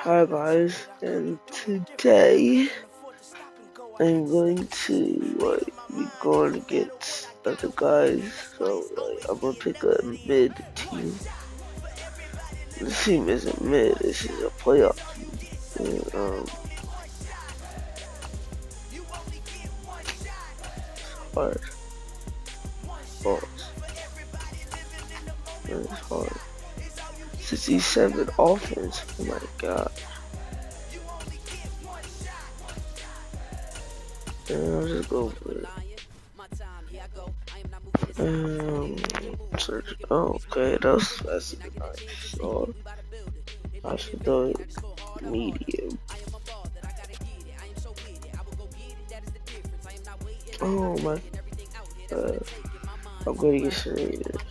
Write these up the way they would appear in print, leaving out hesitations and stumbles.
Hi guys, and today I'm going to be going against other guys. So I'm gonna pick a mid team. This team isn't mid. This is a playoff team. And, hard. Balls. It's hard. 67 offense. Oh my god. And I'll just go with it. Search. Oh, okay, that's a nice. So I should do it medium. Oh my. I'm going to get some Raiders.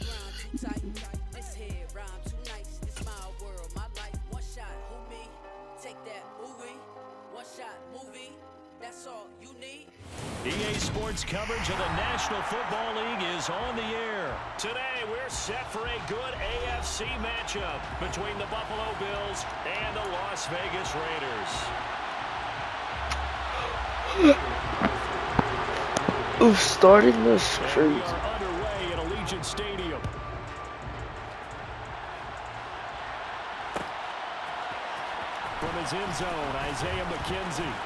EA Sports coverage of the National Football League is on the air. Today, we're set for a good AFC matchup between the Buffalo Bills and the Las Vegas Raiders. Ooh, starting this crazy. We are underway at Allegiant Stadium. From his end zone, Isaiah McKenzie.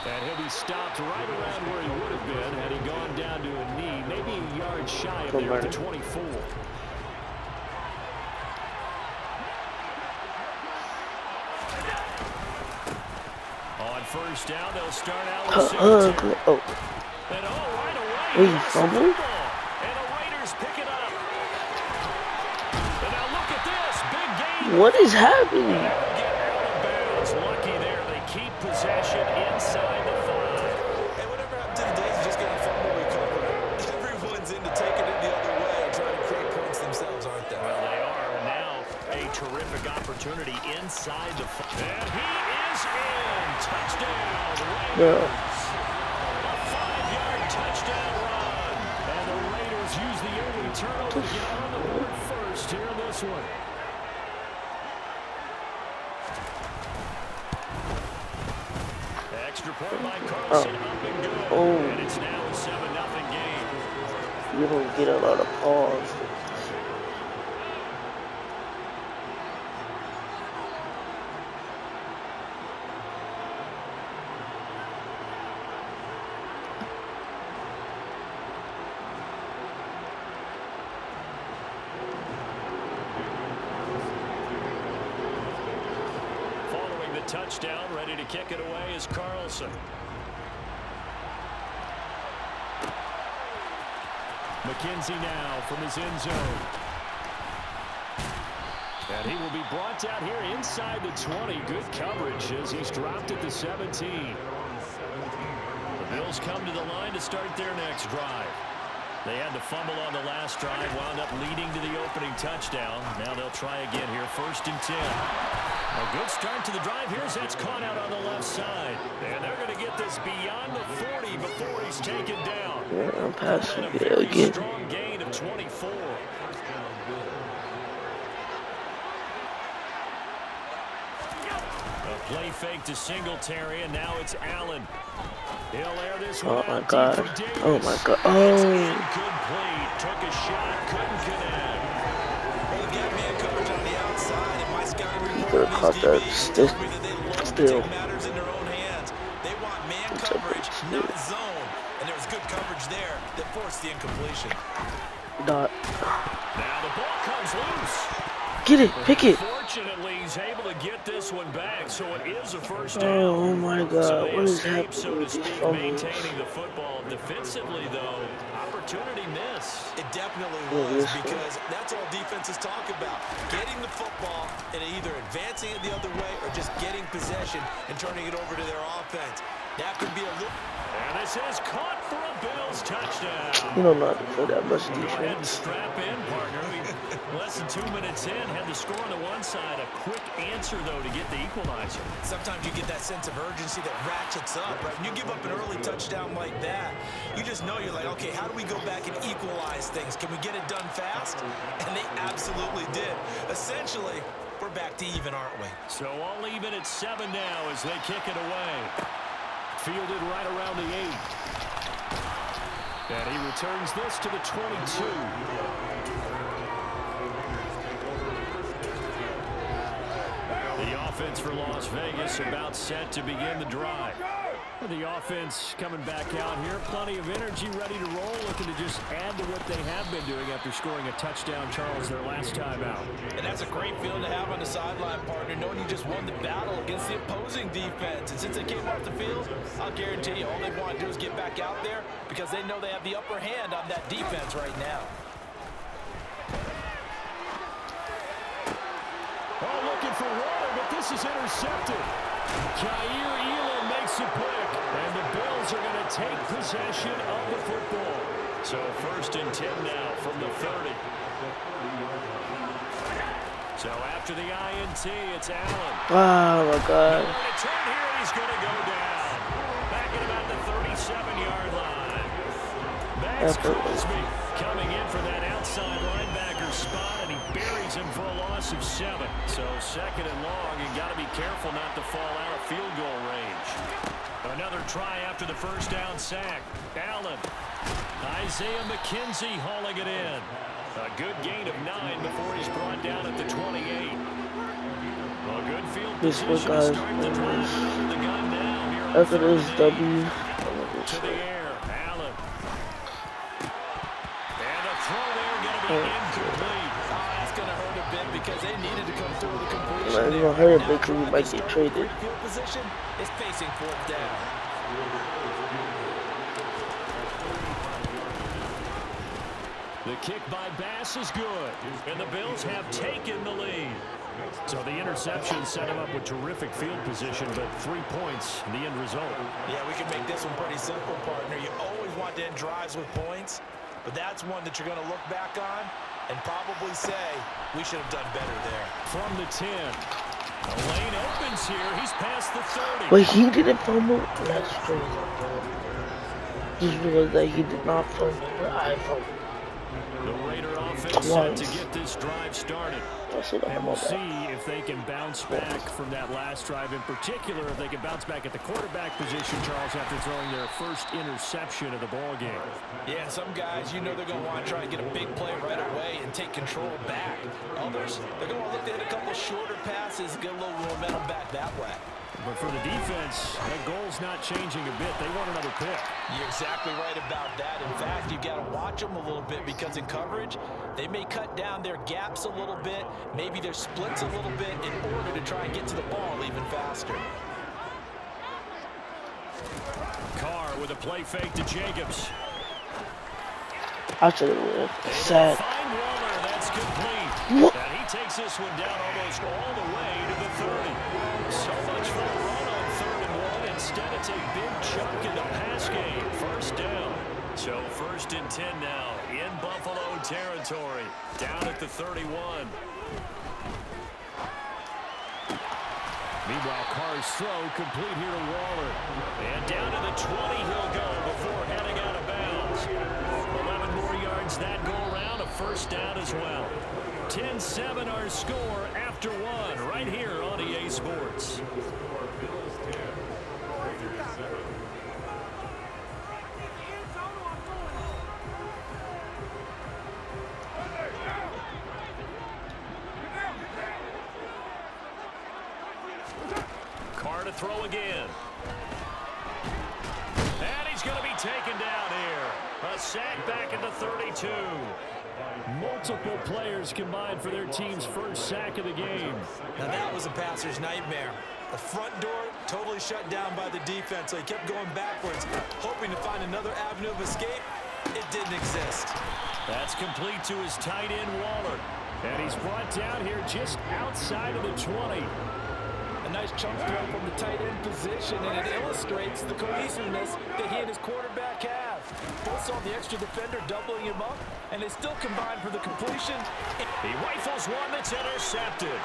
And he'll be stopped right around where he would have been had he gone down to a knee, maybe a yard shy of there at the 24. On first down, they'll start out with And right away, he fumbled? And the Raiders pick it up. And now look at this, big gain. What is happening? Get out of bounds. Lucky there, they keep possession inside the 5. And whatever happened to the days of just getting fumble recovery? Everyone's into taking it the other way and trying to create points themselves, aren't they? Well, they are. And now a terrific opportunity inside the 5. And he is in. Touchdown, Raiders. A 5-yard touchdown run. And the Raiders use the early turnover to get on the board first here in this one. Extra point by Carlson, up and good. And it's now a 7-0 game. You don't get a lot of pause. Touchdown, ready to kick it away is Carlson. McKenzie now from his end zone. And he will be brought down here inside the 20. Good coverage as he's dropped at the 17. The Bills come to the line to start their next drive. They had to fumble on the last drive, wound up leading to the opening touchdown. Now they'll try again here, 1st and 10. A good start to the drive. Here's that's caught out on the left side. And they're going to get this beyond the 40 before he's taken down. Yeah, I'm passing it again. Strong gain of 24. A play fake to Singletary, and now it's Allen. He'll air this one. Oh my god. Oh my god. Oh. Incomplete. Took a shot, couldn't connect. They've got man coverage on the outside, and my scouting report Could have caught that still. take matters in their own hands. They want man coverage, not zone. And there was good coverage there that forced the incompletion. Dot. Now the ball comes loose. Get it, pick it. Fortunately, he's able to get this one back, so it is a first down. Oh my god, So what is escape, happening so to with these speak, fumbles? maintaining the football. Defensively, though, opportunity miss. It definitely was, because that's all defenses talk about. Getting the football and either advancing it the other way or just getting possession and turning it over to their offense. That could be a look. And this is caught for a Bills touchdown. You don't know how to play that much Go ahead and defense. strap in, partner. Less than 2 minutes in, had the score on the one side. A quick answer, though, to get the equalizer. Sometimes you get that sense of urgency that ratchets up, right? When you give up an early touchdown like that, you just know you're like, okay, how do we go back and equalize things? Can we get it done fast? And they absolutely did. Essentially, we're back to even, aren't we? So all even at 7 now as they kick it away. Fielded right around the 8. And he returns this to the 22. The offense for Las Vegas about set to begin the drive. The offense coming back out here. Plenty of energy, ready to roll, looking to just add to what they have been doing after scoring a touchdown, Charles, their last time out. And that's a great feeling to have on the sideline, partner, knowing you just won the battle against the opposing defense. And since they came off the field, I'll guarantee you all they want to do is get back out there because they know they have the upper hand on that defense right now. Oh, looking for water, but this is intercepted. Jair Elam makes a pick, and the Bills are going to take possession of the football. So 1st and 10 now from the 30. So after the INT, it's Allen. Oh my God. A turn here, and he's going to go down. Back at about the 37-yard line. Max Crosby coming in for that outside linebacker spot, and he buries him for a loss of 7. So 2nd and long, you got to be careful not to fall out of field goal range. Another try after the first down sack. Allen. Isaiah McKenzie hauling it in. A good gain of 9 before he's brought down at the 28. A good field position to start the drive. The gun now here After this W, to the air. Allen. And a throw there going to be incomplete. That's going to hurt a bit because they needed to come through the completion. it's gonna hurt because we might get traded. Field position is facing 4th down. The kick by Bass is good, and the Bills have taken the lead. So the interception set him up with terrific field position, but 3 points in the end result. Yeah, we can make this one pretty simple, partner. You always want to end drives with points, but that's one that you're going to look back on and probably say, we should have done better there. From the 10. The lane opens here. He's past the 30. Wait, he didn't fumble? That's crazy. Just realized that he did not fumble, but I fumbled. The Raider offense set to get this drive started. And we'll see if they can bounce back from that last drive. In particular, if they can bounce back at the quarterback position, Charles, after throwing their first interception of the ball game. Yeah, some guys, you know they're going to want to try and get a big play right away and take control back. Others, they're going to look to hit a couple shorter passes, get a little momentum back that way. But for the defense, that goal's not changing a bit. They want another pick. You're exactly right about that. In fact, you've got to watch them a little bit because in coverage, they may cut down their gaps a little bit, maybe their splits a little bit in order to try and get to the ball even faster. Carr with a play fake to Jacobs. I should have sad. Find Waller, that's complete. What? And he takes this one down almost all the way to the 30. So much for a run on 3rd and 1. Instead, it's a big chunk in the pass game. 1st down. So 1st and 10 now in Buffalo territory. Down at the 31. Meanwhile, Carr's throw complete here to Waller. And down to the 20 he'll go before heading out of bounds. 11 more yards that go around. A 1st down as well. 10-7 our score after 1 right here on EA Sports. Carr to throw again. And he's going to be taken down here. A sack back at the 32. Multiple players combined for their team's first sack of the game. Now that was a passer's nightmare. The front door totally shut down by the defense, so he kept going backwards, hoping to find another avenue of escape. It didn't exist. That's complete to his tight end, Waller. And he's brought down here just outside of the 20. A nice chunk throw from the tight end position, and it illustrates the cohesiveness that he and his quarterback have. Both saw the extra defender doubling him up, and they still combined for the completion. He rifles one that's intercepted.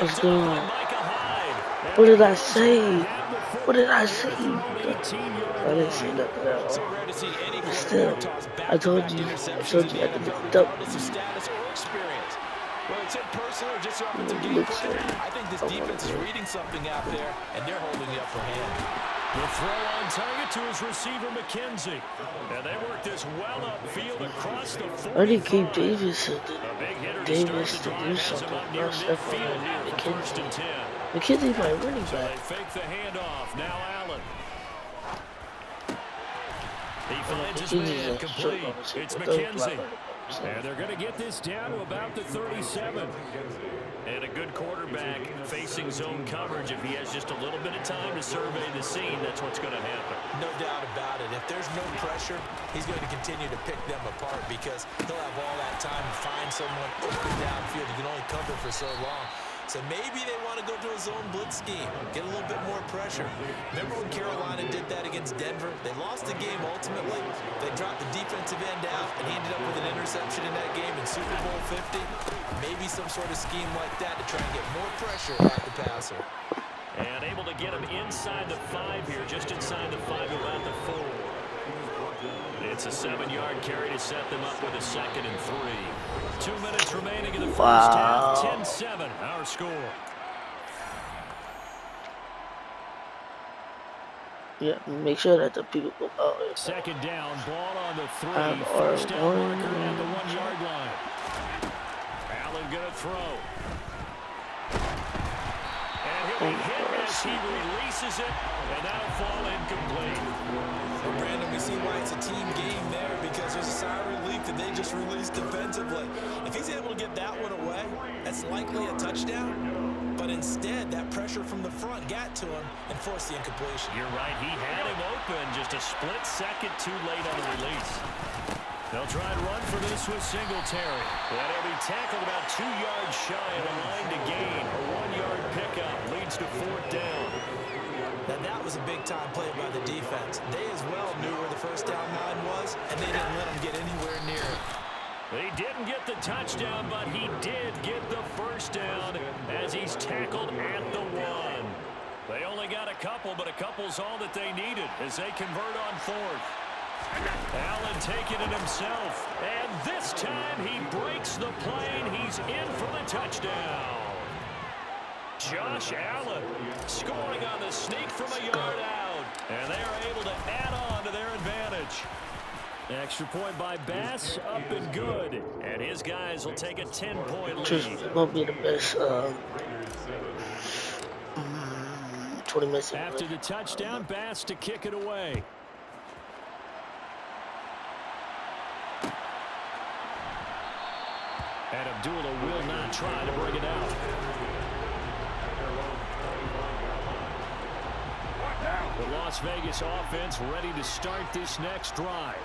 Let's go. Hyde. What did I say? What did I say? I didn't say nothing at all. But still, I told you I had to get the double. Well, it's him personally or just the offensive It game looks plan. like I think this I want defense is to. reading something out there, and they're holding the upper hand. The throw on target to his receiver, McKenzie. And they work this well upfield across the 45. I need Gabe Davis A big hitter to start Davis the to drive do has him something. up near Not Steph midfield on here for first and 10. McKenzie, my running So back. they fake the handoff. Now Allen. He finds his man complete. It's McKenzie. And they're going to get this down to about the 37. And a good quarterback facing zone coverage. If he has just a little bit of time to survey the scene, that's what's going to happen. No doubt about it. If there's no pressure, he's going to continue to pick them apart because he'll have all that time to find someone open downfield. You can only cover for so long. So maybe they want to go to a zone blitz scheme, get a little bit more pressure. Remember when Carolina did that against Denver? They lost the game ultimately. They dropped the defensive end out, and he ended up with an interception in that game in Super Bowl 50. Maybe some sort of scheme like that to try and get more pressure at the passer. And able to get him inside the 5 here, just inside the 5, about the 4. It's a 7-yard carry to set them up with a 2nd and 3. 2 minutes remaining in the first half. 10-7, our score. Yeah, make sure that the people go out. 2nd down, ball on the 3. Our First down one. marker at the 1-yard line. Allen gonna throw. And he'll be hit as he releases it, and that'll fall incomplete. Well, Brandon, we see why it's a team game there because there's a sigh of relief that they just released defensively. If he's able to get that one away, that's likely a touchdown. But instead, that pressure from the front got to him and forced the incompletion. You're right. He had him open just a split second too late on the release. They'll try and run for this with Singletary. And he'll be tackled about 2 yards shy of the line to gain. A 1-yard pickup leads to 4th down. Now, that was a big-time play by the defense. They as well knew where the first down line was, and they didn't let him get anywhere near it. He didn't get the touchdown, but he did get the first down as he's tackled at the 1. They only got a couple, but a couple's all that they needed as they convert on 4th. Allen taking it himself, and this time he breaks the plane. He's in for the touchdown. Josh Allen scoring on the sneak from a yard out, and they're able to add on to their advantage. Extra point by Bass, up and good, and his guys will take a 10-point lead. Just won't be the best 20 minutes. After the touchdown, Bass to kick it away. And Abdullah will not try to bring it out. The Las Vegas offense ready to start this next drive.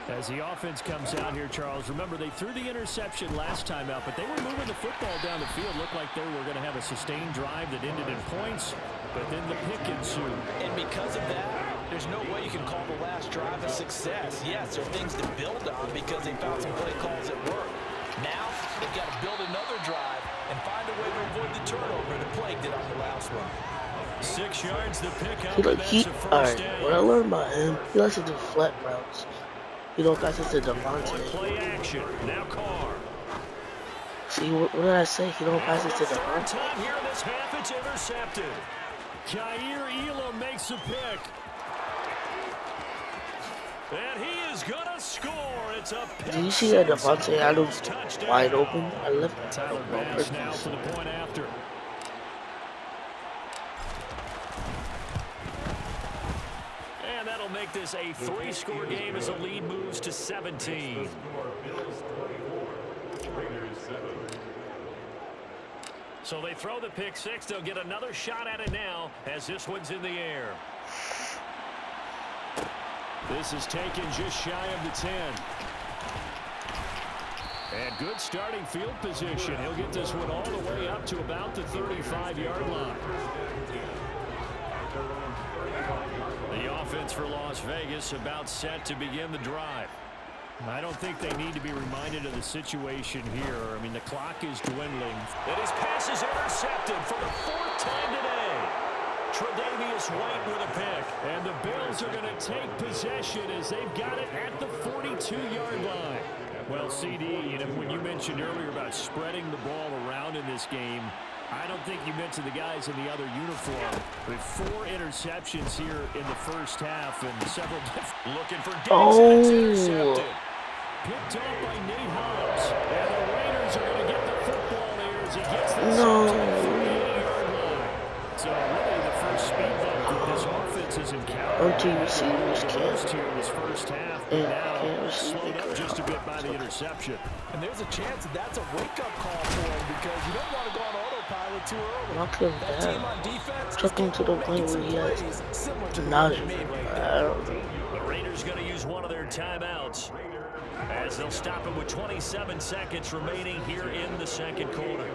As the offense comes out here, Charles, remember they threw the interception last time out, but they were moving the football down the field. Looked like they were going to have a sustained drive that ended in points, but then the pick ensued. And because of that, there's no way you can call the last drive a success. Yes, there are things to build on because they found some play calls that work. Now, they've got to build another drive and find a way to avoid the turnover that plagued it on the last one. 6 yards the pickup, He and like that's a first down. what I learned about him, he likes to do flat routes. He don't pass it to One Devontae. play action. Now Carr. See, what did I say? He don't pass it to Third Devontae. time here in this half, it's intercepted. Khair Elam makes a pick. And he is going to score. It's a pick. Did you see that Devontae had him Touchdown. wide open? I left it Tyler on Bass now purpose. for the point after. And that'll make this a 3-score game as the lead moves to 17. So they throw the pick 6. They'll get another shot at it now as this one's in the air. This is taken just shy of the 10. And good starting field position. He'll get this one all the way up to about the 35-yard line. The offense for Las Vegas about set to begin the drive. I don't think they need to be reminded of the situation here. I mean, the clock is dwindling. And his pass is intercepted for the 4th time today. Tre'Davious White with a pick. And the Bills are going to take possession as they've got it at the 42-yard line. Well, CD, when you mentioned earlier about spreading the ball around in this game, I don't think you mentioned the guys in the other uniform. With 4 interceptions here in the first half and several different... Looking for Diggs, and it's intercepted. Picked off by Nate Hobbs. And the Raiders are going to get the football here as he gets this up to the 48-yard line. So really the first speed bump that this offense has encountered. Here in this first half, but now slowed up just a bit by the interception. And there's a chance that that's a wake-up call for him because you don't want to go on autopilot too early. Knock him down. Took him to the point where he has nausea. I don't know. The Raiders going to use one of their timeouts as they'll stop him with 27 seconds remaining here in the second quarter.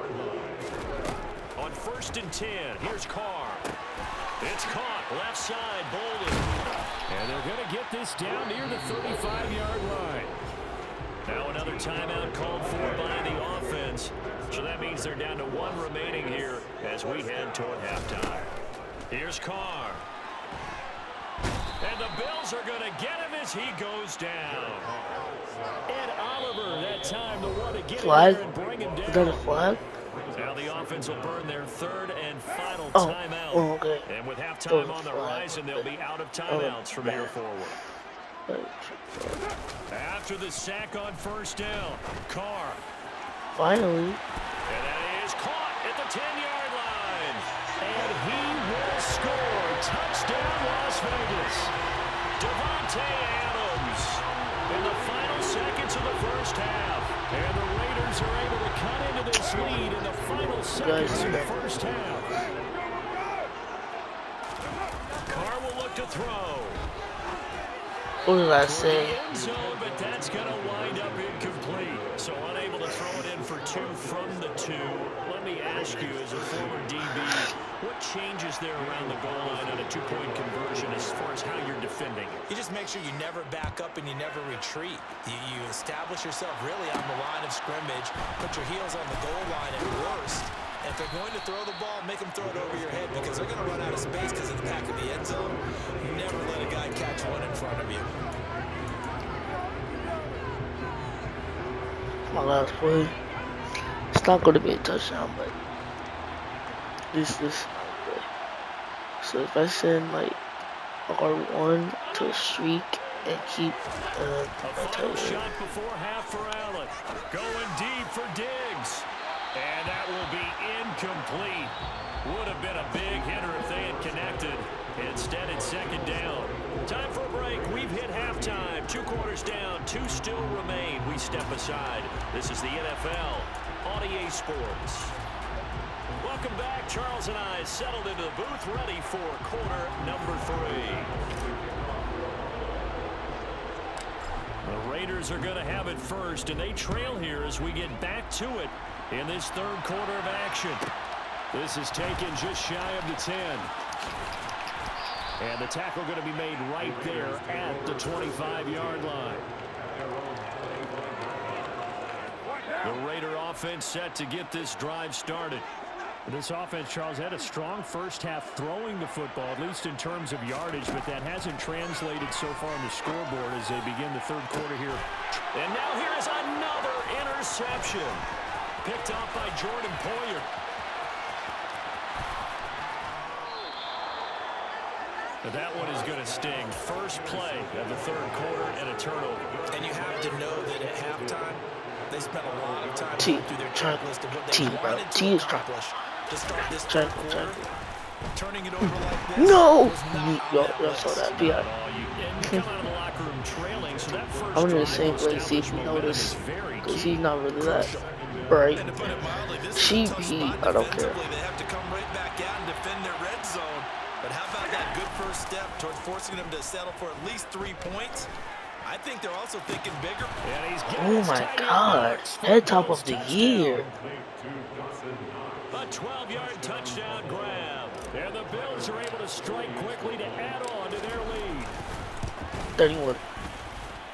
On 1st and 10, here's Carr. It's caught, left side, Bolden. And they're going to get this down near the 35-yard line. Now another timeout called for by the offense. So that means they're down to 1 remaining here as we head toward halftime. Here's Carr. And the Bills are going to get him as he goes down. Ed Oliver, that time, the one to get him there and bring him down. Is that a flag? Now the offense will burn their 3rd and final timeout. Okay. And with halftime on the horizon, they'll be out of timeouts from here forward. After the sack on 1st down, Carr. Finally. And that is caught at the 10-yard line. And he will score. Touchdown, Las Vegas. Devontae Adams in the final seconds of the first half. And the Raiders are able to cut into this lead in the final seconds of the first half. Carr will look to throw. What did I say? End zone, but that's going to wind up incomplete. So unable to throw it in for 2 from the 2. Let me ask you, as a former DB, what changes there around the goal line on a 2-point conversion as far as how you're defending? You just make sure you never back up and you never retreat. You establish yourself really on the line of scrimmage, put your heels on the goal line at worst. And if they're going to throw the ball, make them throw it over your head because they're going to run out of space because of the back of the end zone. Never let a guy catch one in front of you. My last play. It's not going to be a touchdown, but this is not a play. So if I send like R1 to streak and keep a final shot before half for Allen. Going deep for Diggs. And that will be incomplete. Would have been a big hitter if they had connected. Instead, it's 2nd down. Time for a break. We've hit halftime. 2 quarters down. 2 still remain. We step aside. This is the NFL on EA Sports. Welcome back. Charles and I settled into the booth, ready for quarter number 3. The Raiders are going to have it first, and they trail here as we get back to it in this 3rd quarter of action. This is taken just shy of the 10. And the tackle going to be made right there at the 25-yard line. The Raider offense set to get this drive started. This offense, Charles, had a strong first half throwing the football, at least in terms of yardage, but that hasn't translated so far on the scoreboard as they begin the 3rd quarter here. And now here is another interception. Picked off by Jordan Poyer. But that one is going to sting. First play of the 3rd quarter and a turnover. And you have to know that at halftime, they spent a lot of time going through their checklist of what they wanted to accomplish to start this 3rd quarter. Turning it over like this. No! Y'all saw that. Yeah. I'm in the same place, see if you notice. Because he's not really that bright. Cheap heat, I don't care. They have to come right back out and defend their red zone. But how about that good first step towards forcing them to settle for at least 3 points? I think they're also thinking bigger. Oh my God. Head top of the year. A 12-yard touchdown grab. And the Bills are able to strike quickly to add on to their lead. 31.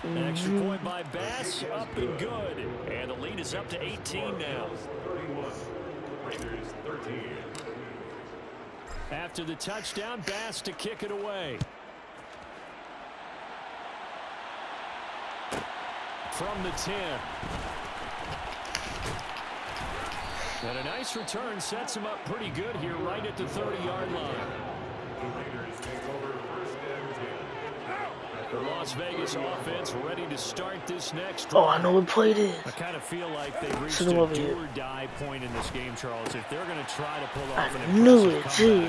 An extra point by Bass, up and good. And the lead is up to 18 now. After the touchdown, Bass to kick it away. from the 10. And a nice return sets him up pretty good here right at the 30-yard line. The Las Vegas offense ready to start this next drive. Oh, I know what play it is. I kind of feel like they've reached a over do-or-die point in this game, Charles. If they're going to try to pull off an I knew it, impressive too.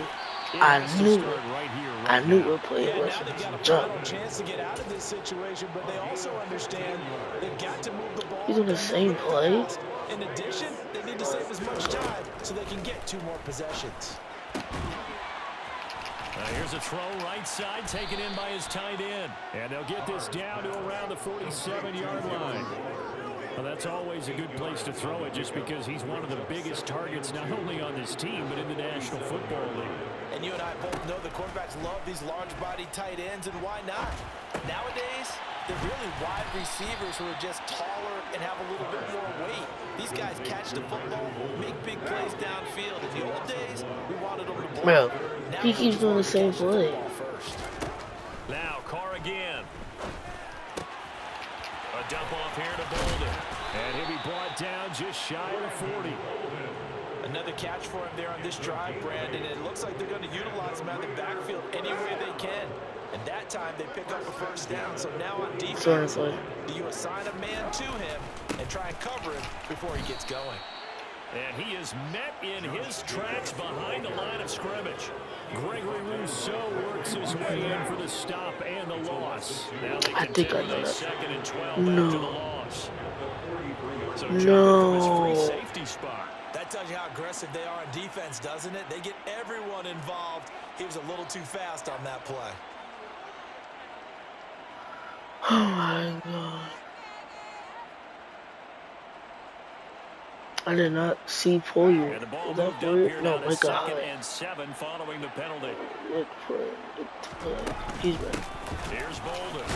comeback, I knew it. right here, right I knew now. what play it was. Now they've got a Jump. final chance to get out of this situation, but they also understand they've got to move the ball. He's on the same play. In addition, they need to save as much time so they can get 2 more possessions. Here's a throw right side taken in by his tight end. And they'll get this down to around the 47-yard line. Well, that's always a good place to throw it just because he's one of the biggest targets not only on this team but in the National Football League. And you and I both know the quarterbacks love these large-bodied tight ends, and why not? Nowadays, they're really wide receivers who are just taller and have a little bit more weight. These guys catch the football, make big plays downfield. In the old days, we wanted them to block. Bro, he keeps doing the same play. Now, Carr again. A dump off here to Bolden. And he'll be brought down just shy of the 40. Another catch for him there on this drive, Brandon. It looks like they're going to utilize him out of the backfield any way they can. And that time they pick up a first down. So now on defense, do you assign a man to him and try and cover him before he gets going? And he is met in his tracks behind the line of scrimmage. Gregory Rousseau works his way in for the stop and the loss. Now they continue with a 2nd and 12 after the loss. So from his free safety spot. That tells you how aggressive they are on defense, doesn't it? They get everyone involved. He was a little too fast on that play. Oh my God. I did not see for you. And the ball Is that moved for up you? here No, now to my 2nd God. and 7 following the penalty. Look for he's back. Here's Bolden.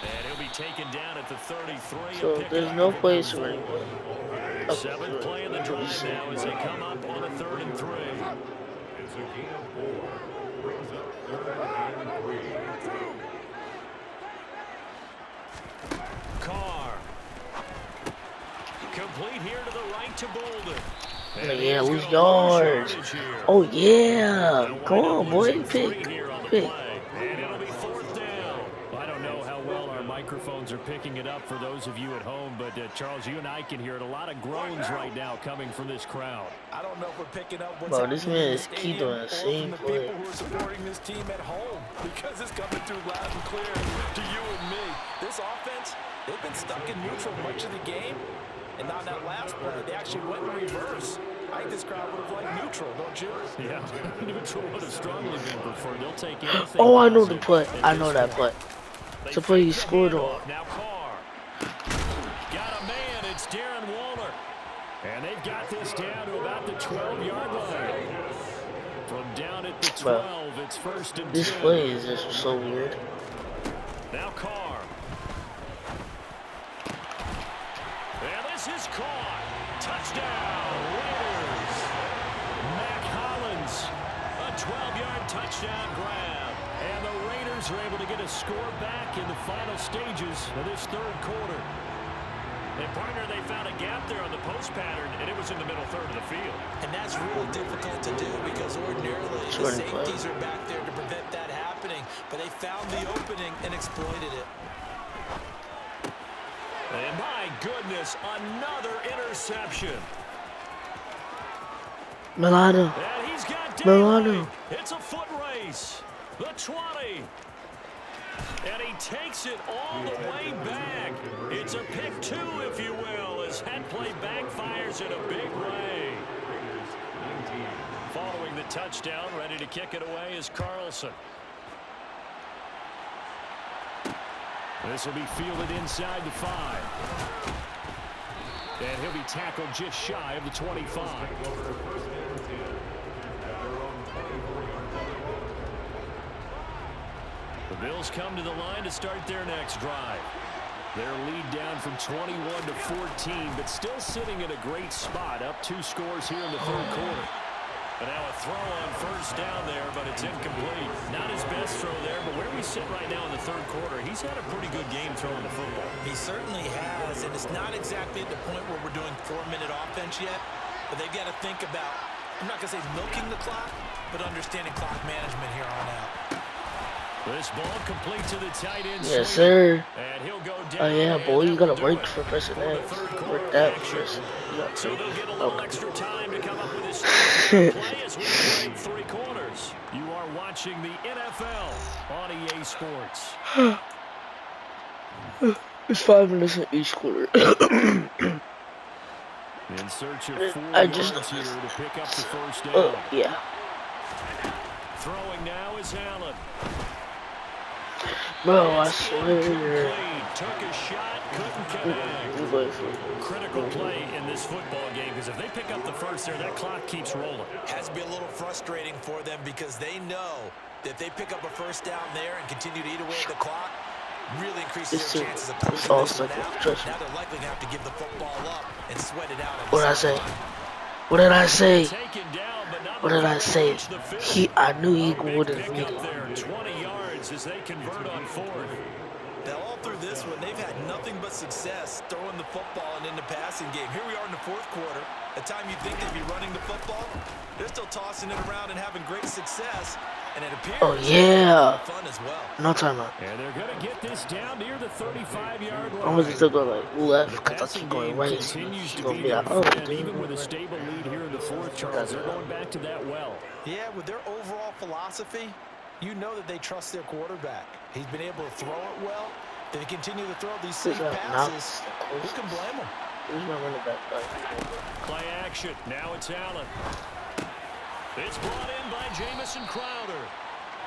And he'll be taken down at the 33. So there's no place for him. 7th play in the drive now as they come up on a 3rd and 3. Carr. Complete here to the right to Bolden. Oh, yeah, lose yards. Oh yeah, come on, boy, pick. And it'll be 4th down. I don't know how well our microphones are picking it up for those of you at home, but Charles, you and I can hear it. A lot of groans right now coming from this crowd. I don't know if we're picking up what's Bro, this happening man in is the keep stadium doing the or same from the play. people who are supporting this team at home, because it's coming through loud and clear to you and me. This offense, they've been stuck in neutral much of the game, and on that last play, they actually went in reverse. I think this crowd would have liked neutral, don't you? Yeah, neutral would have strongly been preferred. They'll take anything. Oh, I know the play. I know that play. It's a play he scored on. Now Carr. Got a man. It's Darren Waller. And they've got this down to about the 12-yard line. From down at the 12, it's 1st and 10. This play is just so weird. Now Carr. And this is caught. Touchdown, Raiders. Mac Hollins, a 12-yard touchdown grab. And the Raiders are able to get a score back in the final stages of this 3rd quarter. And partner, they found a gap there on the post pattern, and it was in the middle 3rd of the field. And that's really difficult to do because ordinarily the safeties are back there to prevent that happening. But they found the opening and exploited it. And my goodness, another interception. Milano. And he's got Milano. It's a foot race. The 20. And he takes it all the way back. It's a pick 2, if you will, as that play backfires in a big way. Following the touchdown, ready to kick it away is Carlson. This will be fielded inside the 5. And he'll be tackled just shy of the 25. The Bills come to the line to start their next drive. Their lead down from 21 to 14, but still sitting in a great spot, up 2 scores here in the 3rd quarter. But now a throw on first down there, but it's incomplete. Not his best throw there, but where we sit right now in the third quarter, he's had a pretty good game throwing the football. He certainly has, and it's not exactly at the point where we're doing 4-minute offense yet, but they've got to think about, I'm not going to say milking the clock, but understanding clock management here on out. This ball complete to the tight end. Yes, sir. And he'll go down. Oh yeah, boy, you gotta work for pressing X. Work that first. So they'll get a little extra time to come up with this play as we break 3 quarters. You are watching the NFL on EA Sports. It's 5 minutes in each quarter. In search of 4 I just yards here to pick up the first down. Oh yeah. Throwing now is Allen. Bro, I swear. Took a shot, couldn't connect. Critical play in this football game because if they pick up the first there, that clock keeps rolling. Has to be a little frustrating for them because they know that if they pick up a first down there and continue to eat away at the clock, really increases their chances of closing this one out. Now they're likely going to have to give the football up and sweat it out. What did I say? What did I say? What did I say? I knew he would have made it. 20 yards as they convert on 4th. Now all through this one, they've had nothing but success throwing the football and in the passing game. Here we are in the 4th quarter. A time you think they'd be running the football, they're still tossing it around and having great success. And it appears fun as well. No timeout. And they're going to get this down near the 35-yard line. I was still going like left because I keep going right. He's going to be like, oh, even with a stable lead here in the 4th, Charles, they're going back to that well. Yeah, with their overall philosophy, you know that they trust their quarterback. He's been able to throw it well. They continue to throw these safe passes. Who can blame them? Who's my running back? Play action. Now it's Allen. It's brought in by Jamison Crowder.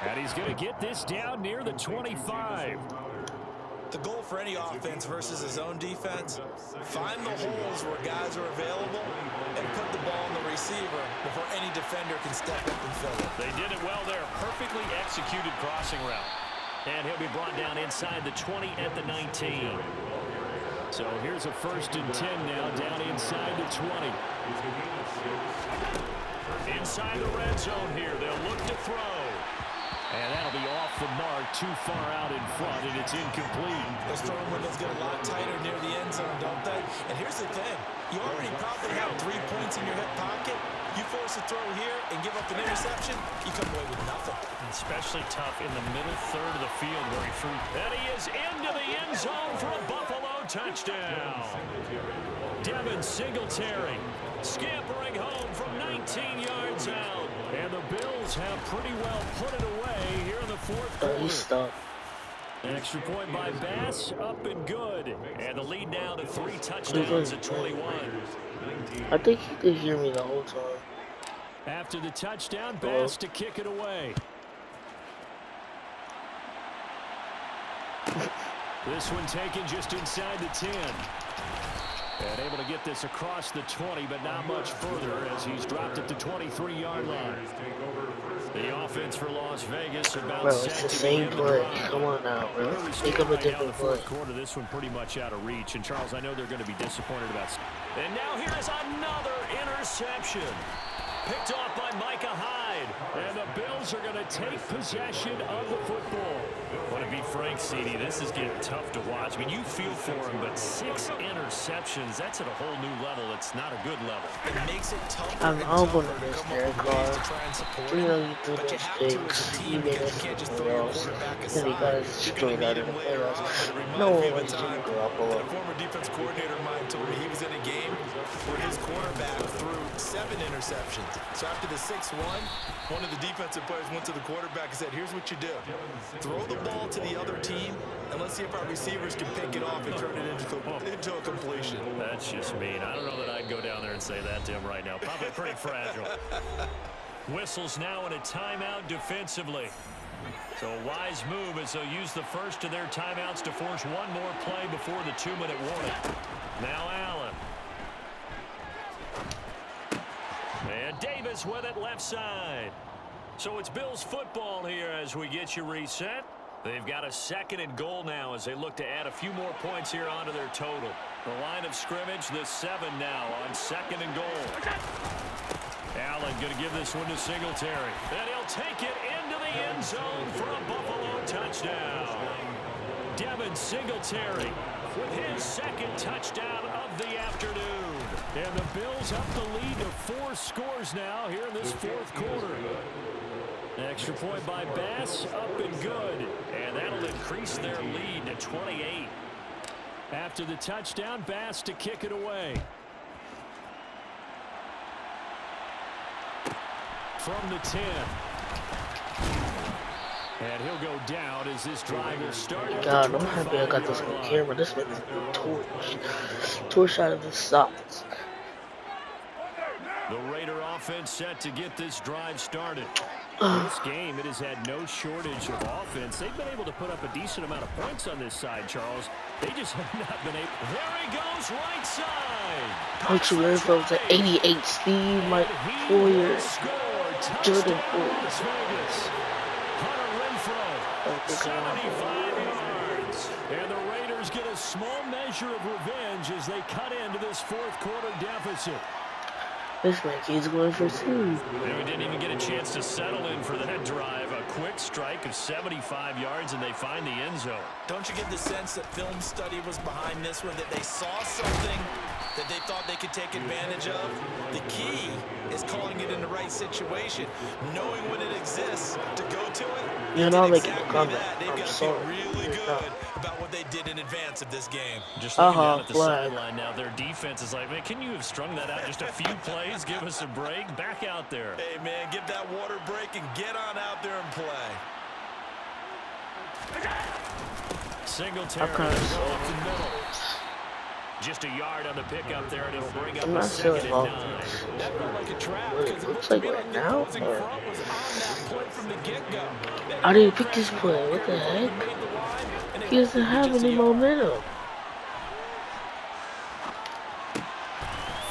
And he's going to get this down near the 25. The goal for any offense versus his own defense, find the holes where guys are available and put the ball on the receiver before any defender can step up and fill it. They did it well there. Perfectly executed crossing route. And he'll be brought down inside the 20 at the 19. So here's a 1st and 10 now down inside the 20. Inside the red zone here. They'll look to throw. And that'll be off the mark, too far out in front, and it's incomplete. Those throwing windows get a lot tighter near the end zone, don't they? And here's the thing. You already probably have 3 points in your hip pocket. You force a throw here and give up an interception, you come away with nothing. Especially tough in the middle third of the field where he threw. And he is into the end zone for a Buffalo touchdown. Devin Singletary scampering home from 19 yards out. And the Bills have pretty well put it away here in the 4th quarter. Extra point by Bass, up and good. And the lead now to 3 touchdowns at 21. I think he could hear me the whole time. After the touchdown, Bass to kick it away. This one taken just inside the 10. And able to get this across the 20, but not much further as he's dropped it to 23-yard line. The offense for Las Vegas about bro, it's the same play. Come on now, bro. Think of a different play. Quarter, this one pretty much out of reach. And Charles, I know they're going to be disappointed about. And now here is another interception. Picked off by Micah Hyde. And the Bills are going to take possession of the football. Want to be frank, CD, this is getting tough to watch. I mean, you feel for him, but 6 interceptions, that's at a whole new level. It's not a good level. It makes it tough. I'm going to miss Derek Carr. You know, you do those things. He made us something else. Then he got us straight out of the playoffs. No one wants Jimmy Garoppolo. A former defense coordinator of mine told me he was in a game where his quarterback threw 7 interceptions. So after the 6th one of the defensive players went to the quarterback and said, here's what you do. Throw the ball to the other team, and let's see if our receivers can pick it off and turn it into a completion. That's just mean. I don't know that I'd go down there and say that to him right now. Probably pretty fragile. Whistles now in a timeout defensively. So a wise move as they'll use the first of their timeouts to force one more play before the 2-minute warning. Now Allen. And Davis with it left side. So it's Bills football here as we get you reset. They've got a 2nd and goal now as they look to add a few more points here onto their total. The line of scrimmage, the 7 now on 2nd and goal. Allen going to give this one to Singletary. And he'll take it into the end zone for a Buffalo touchdown. Devin Singletary with his second touchdown of the afternoon. And the Bills up the lead to 4 scores now here in this fourth quarter. Extra point by Bass, up and good. And that'll increase their lead to 28. After the touchdown, Bass to kick it away. From the 10. And he'll go down as this drive will start. God, I'm happy I got this on camera. This makes a torch out of the socks. The Raider offense set to get this drive started. This game, it has had no shortage of offense. They've been able to put up a decent amount of points on this side, Charles. They just have not been able. There he goes, right side. Punchy Renfro to 88 speed, Mike Foyer, Jordan Las Vegas. Hunter Renfro, 75 yards. And the Raiders get a small measure of revenge as they cut into this fourth quarter deficit. This man keeps going for 2. And we didn't even get a chance to settle in for that drive. A quick strike of 75 yards, and they find the end zone. Don't you get the sense that film study was behind this one, that they saw something that they thought they could take advantage of? The key is calling it in the right situation, knowing when it exists to go to it. You're not making a comment. They've got to sorry. feel really good about what they did in advance of this game. Just looking down at the sideline now, their defense is like, man, can you have strung that out just a few plays? Give us a break. Back out there. Hey, man, give that water break and get on out there and play. Singletary off the middle. Just a yard on the pickup there, and it'll bring up a second and 9. That felt like a trap. It looks like right now. Was on that play from the get-go. I didn't pick this play. What the heck? He doesn't have any momentum.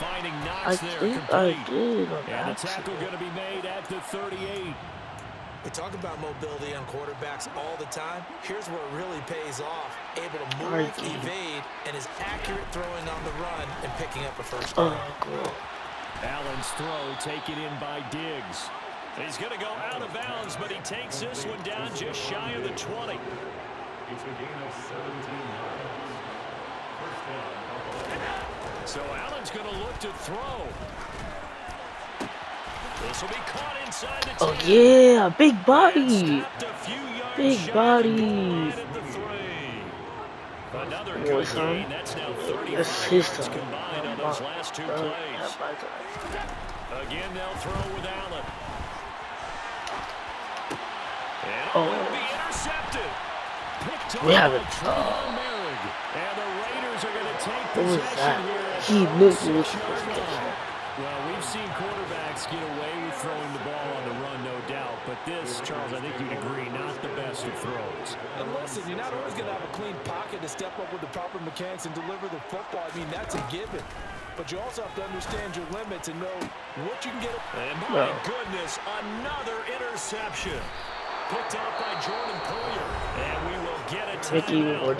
Finding I Knox there, think complete. I did on And the that. tackle going to be made at the 38. We talk about mobility on quarterbacks all the time. Here's where it really pays off. Able to move, evade, and is accurate throwing on the run and picking up a first down. Cool. Allen's throw taken in by Diggs. He's going to go out of bounds, but he takes this one down just shy of the 20. So Allen's going to look to throw. This will be caught inside the 10. Oh yeah, big body. Big body. Another good gain. That's now 30 yards combined on those last 2 plays. Again, they'll throw with Allen. And it will be intercepted. Picked up by Merrick. And the Raiders are going to take possession here. He missed it. Well, we've seen quarterbacks get away with throwing the ball on the run, no doubt. But this, Charles, I think you'd agree, not the best of throws. And listen, you're not always going to have a clean pocket to step up with the proper mechanics and deliver the football. I mean, that's a given. But you also have to understand your limits and know what you can get. And my goodness, another interception. Picked out by Jordan Poyer. And we will get a timeout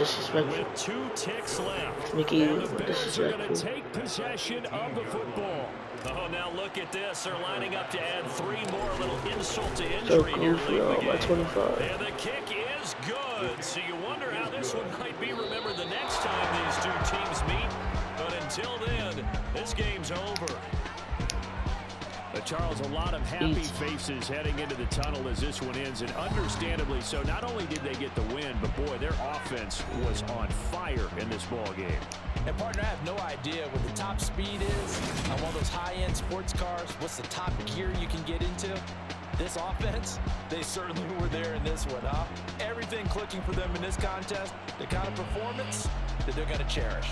with 2 ticks left. And the Bills are going to take possession of the football. Oh, now look at this. They're lining up to add 3 more. A little insult to injury here late in the game. And the kick is good. So you wonder how this one might be remembered the next time these 2 teams meet. But until then, this game's over. Charles, a lot of happy faces heading into the tunnel as this one ends, and understandably so. Not only did they get the win, but boy, their offense was on fire in this ball game. And partner, I have no idea what the top speed is on one of those high-end sports cars. What's the top gear you can get into? This offense, they certainly were there in this one, huh? Everything clicking for them in this contest, the kind of performance that they're going to cherish.